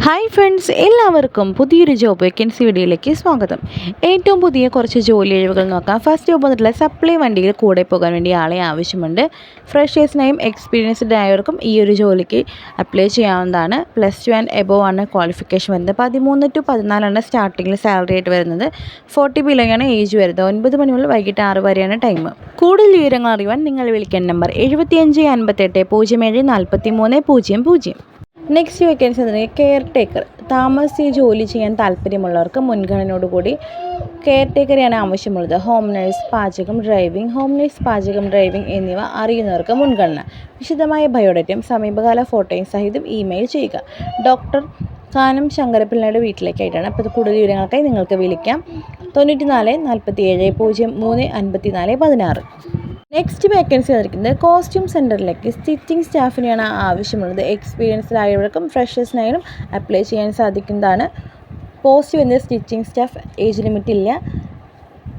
Hi friends, എല്ലാവർക്കും പുതിയൊരു job vacancy വീഡിയോയിലേക്ക് സ്വാഗതം. ഏറ്റവും പുതിയ കുറച്ച് ജോലി ഒഴിവുകൾ നോക്കാം. ഫസ്റ്റ് ജോബ് വന്നിട്ടുള്ള സപ്ലൈ വണ്ടിയിൽ കൂടെ പോകാൻ വേണ്ടി ആളെ ആവശ്യമുണ്ട്. ഫ്രഷേഴ്സിനായും എക്സ്പീരിയൻസ്ഡ് ആയവർക്കും ഈ ഒരു ജോലിക്ക് അപ്ലൈ ചെയ്യാവുന്നതാണ്. +2 ആൻഡ് എബോവ് ആണ് ക്വാളിഫിക്കേഷൻ വരുന്നത്. 13 to 14 സ്റ്റാർട്ടിങ്ങിൽ സാലറി ആയിട്ട് വരുന്നത്. 40 ബിലോയാണ് ഏജ് വരുന്നത്. 9 മണി മുതൽ വൈകിട്ട് 6 വരെയാണ് ടൈം. കൂടുതൽ വിവരങ്ങൾ അറിയുവാൻ നിങ്ങൾ വിളിക്കേണ്ട നമ്പർ 75 58 07 43 00. നെക്സ്റ്റ് വേക്കൻസി എന്ന് പറഞ്ഞാൽ കെയർ ടേക്കർ. താമസിച്ച് ജോലി ചെയ്യാൻ താല്പര്യമുള്ളവർക്ക് മുൻഗണനയോടുകൂടി കെയർ ടേക്കറെയാണ് ആവശ്യമുള്ളത്. ഹോം നേഴ്സ്, പാചകം, ഡ്രൈവിംഗ് എന്നിവ അറിയുന്നവർക്ക് മുൻഗണന. വിശദമായ ബയോഡേറ്റയും സമീപകാല ഫോട്ടോയും സഹിതം ഇമെയിൽ ചെയ്യുക. ഡോക്ടർ കാനം ശങ്കരപ്പിള്ളയുടെ വീട്ടിലേക്കായിട്ടാണ്. അപ്പോൾ കൂടുതൽ വിവരങ്ങൾക്കായി നിങ്ങൾക്ക് വിളിക്കാം 94 47 03 54 16. നെക്സ്റ്റ് വേക്കൻസി വന്നിരിക്കുന്നത് കോസ്റ്റ്യൂം സെൻറ്ററിലേക്ക് സ്റ്റിച്ചിങ് സ്റ്റാഫിനെയാണ് ആവശ്യമുള്ളത്. എക്സ്പീരിയൻസ്ഡ് ആയവർക്കും ഫ്രഷേഴ്സിനായാലും അപ്ലൈ ചെയ്യാൻ സാധിക്കുന്നതാണ്. പോസ്റ്റ് വരുന്നത് സ്റ്റിച്ചിങ് സ്റ്റാഫ്, ഏജ് ലിമിറ്റ് ഇല്ല.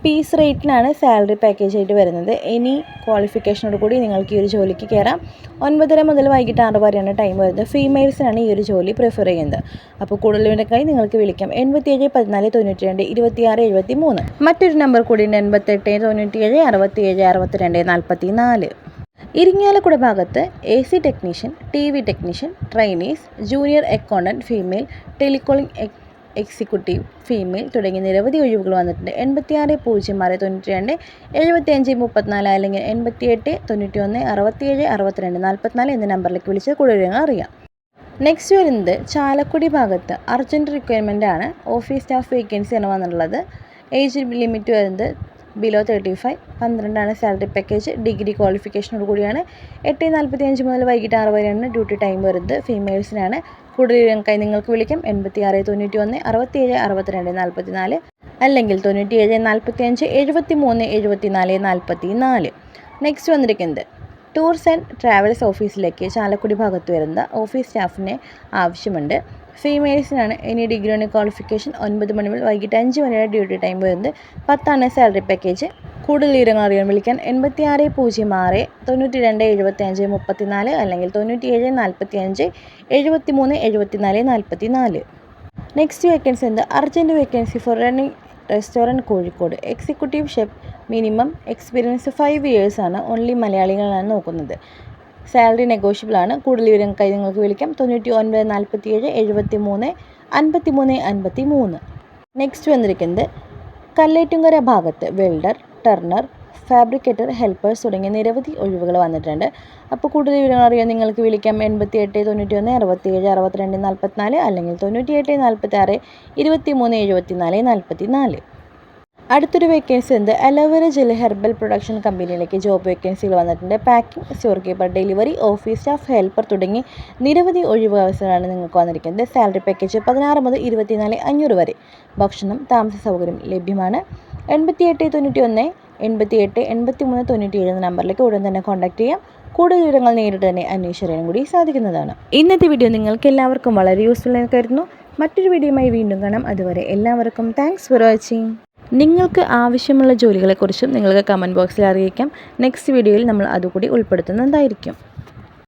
പീസ് റേറ്റിനാണ് സാലറി പാക്കേജ് ആയിട്ട് വരുന്നത്. എനി ക്വാളിഫിക്കേഷനോട് കൂടി നിങ്ങൾക്ക് ഈ ഒരു ജോലിക്ക് കയറാം. 9:30 മുതൽ വൈകിട്ട് 6 വരെയാണ് ടൈം വരുന്നത്. ഫീമെയിൽസിനാണ് ഈ ഒരു ജോലി പ്രിഫർ ചെയ്യുന്നത്. അപ്പോൾ കൂടുതൽ വിവരങ്ങൾക്കായി നിങ്ങൾക്ക് വിളിക്കാം 87 14 92 26 73. മറ്റൊരു നമ്പർ കൂടിയുണ്ട് 88 97 67 62 44. ഇരിങ്ങാലക്കുട ഭാഗത്ത് AC technician, TV technician, trainees, junior accountant female, telecalling executive female തുടങ്ങിയ നിരവധി ഒഴിവുകൾ വന്നിട്ടുണ്ട്. 86 06 92 75 34 അല്ലെങ്കിൽ 88 91 67 62 44 എന്ന നമ്പറിലേക്ക് വിളിച്ച് കൂടുതൽ വിവരങ്ങൾ അറിയാം. നെക്സ്റ്റ് വരുന്നത് ചാലക്കുടി ഭാഗത്ത് അർജൻറ്റ് റിക്വയർമെൻ്റ് ആണ്. ഓഫീസ് സ്റ്റാഫ് വേക്കൻസിയാണ് വന്നിട്ടുള്ളത്. ഏജ് ലിമിറ്റ് വരുന്നത് ബിലോ 35. 12 salary package. ഡിഗ്രി ക്വാളിഫിക്കേഷനോട് കൂടിയാണ്. 8:45 മുതൽ വൈകിട്ട് 6 വരെയാണ് ഡ്യൂട്ടി ടൈം വരുന്നത്. ഫീമെയിൽസിനാണ്. കൂടുതൽ വിവരങ്ങൾക്കായി നിങ്ങൾക്ക് വിളിക്കാം 86 91 67 62 44 അല്ലെങ്കിൽ 97 45 73 74 44. നെക്സ്റ്റ് വന്നിരിക്കുന്നത് ടൂർസ് ആൻഡ് ട്രാവൽസ് ഓഫീസിലേക്ക് ചാലക്കുടി ഭാഗത്ത് വരുന്ന ഓഫീസ് സ്റ്റാഫിനെ ആവശ്യമുണ്ട്. ഫീമെയിൽസിനാണ്. ഇനി ഡിഗ്രി ക്വാളിഫിക്കേഷൻ. 9 മണി മുതൽ വൈകിട്ട് 5 വരെയാണ് ഡ്യൂട്ടി ടൈം വരുന്നത്. 10 സാലറി പാക്കേജ്. കൂടുതൽ വിവരങ്ങൾ അറിയാൻ വിളിക്കാൻ 86 06 92 75 34 അല്ലെങ്കിൽ 97 45 73 74 44. നെക്സ്റ്റ് വേക്കൻസി എന്ത് urgent vacancy four running restaurant Kozhikode. Executive chef. Minimum experience 5 years ആണ്. ഓൺലി മലയാളികളാണ് നോക്കുന്നത്. സാലറി നെഗോഷ്യബിൾ ആണ്. കൂടുതൽ വിവരങ്ങൾക്കായി നിങ്ങൾക്ക് വിളിക്കാം 99 47 73 53 53. നെക്സ്റ്റ് വന്നിരിക്കുന്നത് കല്ലേറ്റുങ്കര ഭാഗത്ത് വെൽഡർ, ടർണർ, ഫാബ്രിക്കേറ്റർ, ഹെൽപ്പേഴ്സ് തുടങ്ങിയ നിരവധി ഒഴിവുകൾ വന്നിട്ടുണ്ട്. അപ്പോൾ കൂടുതൽ വിവരങ്ങൾ അറിയാൻ നിങ്ങൾക്ക് വിളിക്കാം 88 91 67 62 44 അല്ലെങ്കിൽ 98 46 23 74 44. അടുത്തൊരു വേക്കൻസി ഉണ്ട് അലോവേര ജെൽ ഹെർബൽ പ്രൊഡക്ഷൻ കമ്പനിയിലേക്ക് ജോബ് വേക്കൻസികൾ വന്നിട്ടുണ്ട്. Packing, store keeper, delivery, office staff, helper തുടങ്ങി നിരവധി ഒഴിവ് അവസരങ്ങളാണ് നിങ്ങൾക്ക് വന്നിരിക്കുന്നത്. സാലറി പാക്കേജ് 16 മുതൽ 24 500 വരെ. ഭക്ഷണം, താമസ സൗകര്യം ലഭ്യമാണ്. 88 91 88 83 97 എന്ന നമ്പറിലേക്ക് ഉടൻ തന്നെ കോൺടാക്ട് ചെയ്യാം. കൂടുതൽ വിവരങ്ങൾ നേരിട്ട് തന്നെ അന്വേഷിച്ചറിയാൻ കൂടി സാധിക്കുന്നതാണ്. ഇന്നത്തെ വീഡിയോ നിങ്ങൾക്ക് എല്ലാവർക്കും വളരെ യൂസ്ഫുൾ ആയി കരുതുന്നു. മറ്റൊരു വീഡിയോയുമായി വീണ്ടും കാണാം. അതുവരെ എല്ലാവർക്കും താങ്ക്സ് ഫോർ വാച്ചിങ്. നിങ്ങൾക്ക് ആവശ്യമുള്ള ജോലികളെക്കുറിച്ചും നിങ്ങൾക്ക് കമൻറ്റ് ബോക്സിൽ അറിയിക്കാം. നെക്സ്റ്റ് വീഡിയോയിൽ നമ്മൾ അതുകൂടി ഉൾപ്പെടുത്തുന്നതായിരിക്കും.